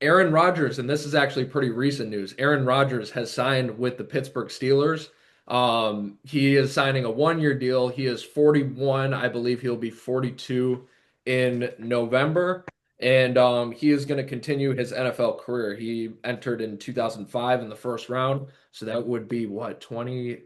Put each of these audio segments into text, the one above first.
Aaron Rodgers, and this is actually pretty recent news. Aaron Rodgers has signed with the Pittsburgh Steelers. He is signing a 1 year deal. He is 41. I believe he'll be 42 in November. And he is going to continue his NFL career. He entered in 2005 in the first round. So that would be what, 20,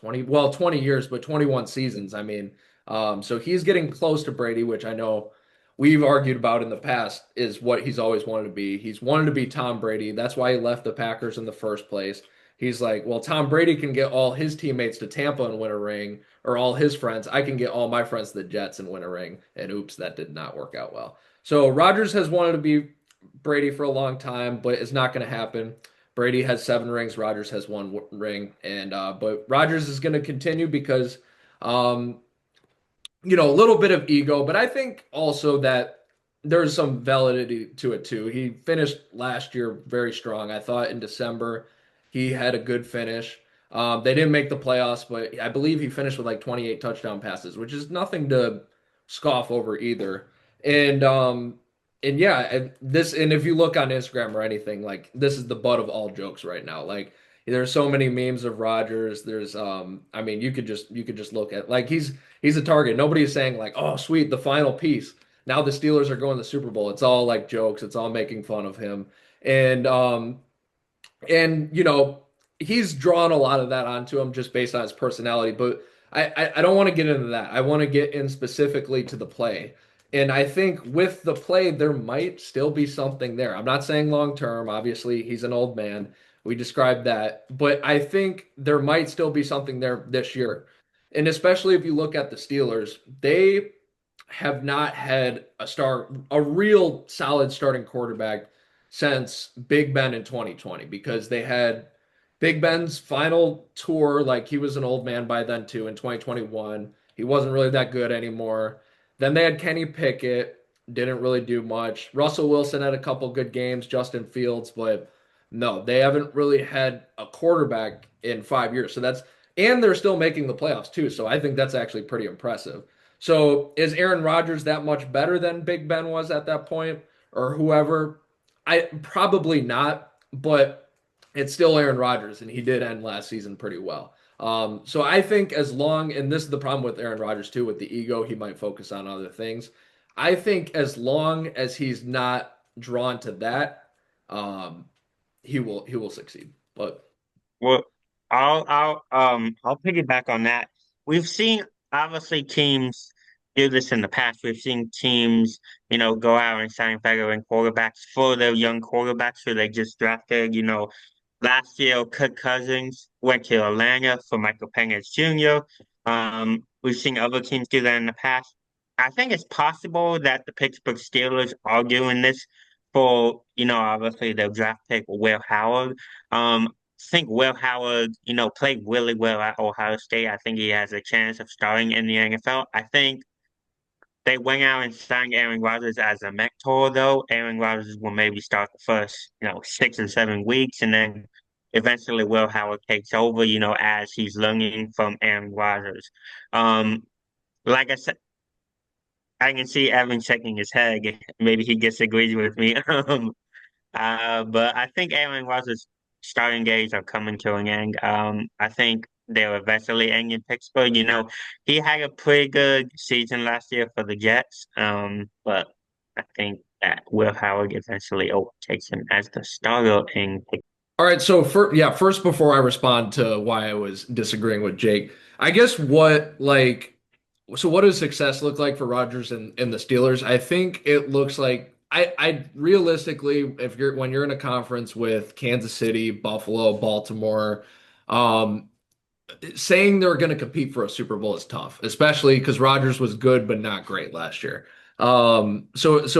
well, 20 years, but 21 seasons. I mean, so he's getting close to Brady, which I know we've argued about in the past is what he's always wanted to be. He's wanted to be Tom Brady. That's why he left the Packers in the first place. He's like, well, Tom Brady can get all his teammates to Tampa and win a ring, or all his friends. I can get all my friends to the Jets and win a ring. And oops, that did not work out well. So Rodgers has wanted to be Brady for a long time, but it's not going to happen. Brady has 7 rings. Rodgers has 1 ring, and but Rodgers is going to continue because um, a little bit of ego, but I think also that there's some validity to it too. He finished last year very strong. I thought in December he had a good finish. They didn't make the playoffs, but I believe he finished with like 28 touchdown passes, which is nothing to scoff over either. And yeah, and if you look on Instagram or anything, like this is the butt of all jokes right now. Like there's so many memes of Rodgers. There's I mean you could just look at like he's a target. Nobody is saying like, oh, sweet, the final piece. Now the Steelers are going to the Super Bowl. It's all like jokes. It's all making fun of him. And he's drawn a lot of that onto him just based on his personality. But I don't want to get into that. I want to get in specifically to the play. And I think with the play, there might still be something there. I'm not saying long term. Obviously, he's an old man. We described that. But I think there might still be something there this year. And especially if you look at the Steelers, they have not had a real solid starting quarterback since Big Ben in 2020 because they had Big Ben's final tour. Like he was an old man by then too in 2021. He wasn't really that good anymore. Then they had Kenny Pickett, didn't really do much. Russell Wilson had a couple good games, Justin Fields, but no, they haven't really had a quarterback in 5 years. And they're still making the playoffs too. So I think that's actually pretty impressive. So is Aaron Rodgers that much better than Big Ben was at that point or whoever? I probably not, but it's still Aaron Rodgers, and he did end last season pretty well. So I think and this is the problem with Aaron Rodgers too, with the ego, he might focus on other things. I think as long as he's not drawn to that, um, he will succeed. But Well, I'll piggyback on that. We've seen obviously teams do this in the past. We've seen teams, go out and sign veteran quarterbacks for their young quarterbacks who they just drafted. Last year, Kirk Cousins went to Atlanta for Michael Penix Jr. We've seen other teams do that in the past. I think it's possible that the Pittsburgh Steelers are doing this for, obviously their draft pick, Will Howard. Think Will Howard, played really well at Ohio State. I think he has a chance of starting in the NFL. I think they went out and signed Aaron Rodgers as a mentor, though. Aaron Rodgers will maybe start the first, 6 or 7 weeks, and then eventually Will Howard takes over, as he's learning from Aaron Rodgers. Um, like I said, I can see Evan shaking his head. Maybe he disagrees with me. But I think Aaron Rodgers' starting days are coming to an end. I think they'll eventually end in Pittsburgh. He had a pretty good season last year for the Jets. But I think that Will Howard eventually overtakes him as the starter in Pittsburgh. all right, so first before I respond to why I was disagreeing with Jake, I guess what does success look like for Rodgers and the Steelers? I think it looks like I realistically, if you're in a conference with Kansas City, Buffalo, Baltimore, um, saying they're going to compete for a Super Bowl is tough, especially because Rodgers was good but not great last year. So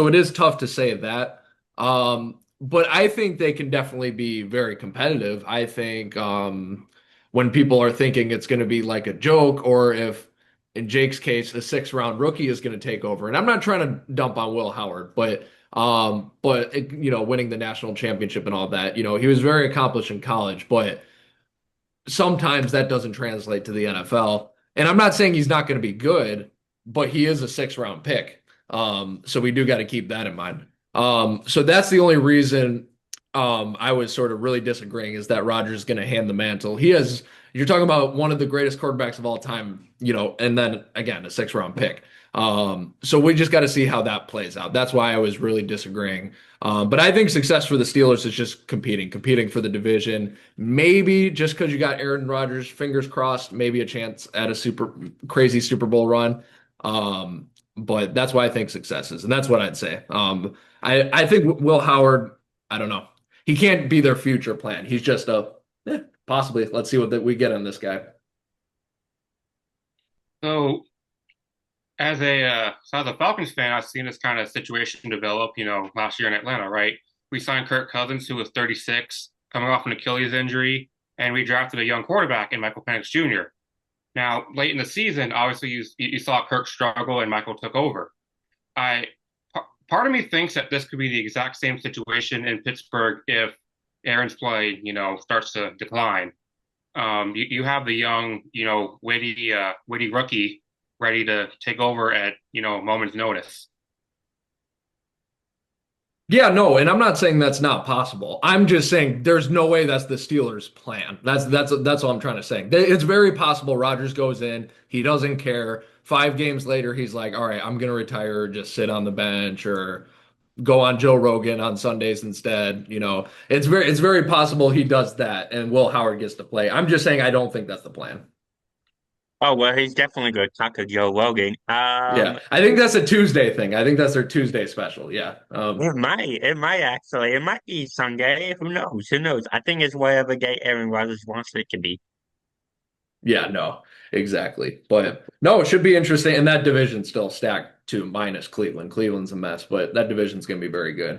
it is tough to say that. But I think they can definitely be very competitive. I think when people are thinking it's going to be like a joke, or if in Jake's case a 6 round rookie is going to take over, and I'm not trying to dump on Will Howard, but winning the national championship and all that, he was very accomplished in college, but sometimes that doesn't translate to the NFL. And I'm not saying he's not going to be good, but he is a 6 round pick. So we do got to keep that in mind. So that's the only reason I was sort of really disagreeing is that Rodgers is going to hand the mantle. You're talking about one of the greatest quarterbacks of all time, and then again, a six-round pick. So we just got to see how that plays out. That's why I was really disagreeing. But I think success for the Steelers is just competing for the division. Maybe just because you got Aaron Rodgers, fingers crossed, maybe a chance at a super crazy Super Bowl run. But that's why I think success is, and that's what I'd say. I think Will Howard, I don't know. He can't be their future plan. He's just possibly. Let's see what we get on this guy. So as a Falcons fan, I've seen this kind of situation develop, last year in Atlanta, right? We signed Kirk Cousins, who was 36, coming off an Achilles injury, and we drafted a young quarterback in Michael Penix Jr. Now, late in the season, obviously you saw Kirk struggle and Michael took over. I Part of me thinks that this could be the exact same situation in Pittsburgh if Aaron's play, starts to decline. You have the young, witty rookie ready to take over at, a moment's notice. Yeah, no, and I'm not saying that's not possible. I'm just saying there's no way that's the Steelers' plan. That's all I'm trying to say. It's very possible Rodgers goes in, he doesn't care. 5 games later, he's like, "All right, I'm gonna retire, just sit on the bench or go on Joe Rogan on Sundays instead." It's very possible he does that, and Will Howard gets to play. I'm just saying I don't think that's the plan. Oh, well, he's definitely going to talk to Joe Rogan. Yeah, I think that's a Tuesday thing. I think that's their Tuesday special. Yeah. It might actually, it might be Sunday. Who knows? Who knows? I think it's whatever day Aaron Rodgers wants it to be. Yeah, no, exactly. But no, it should be interesting. And that division's still stacked too, minus Cleveland. Cleveland's a mess, but that division's going to be very good.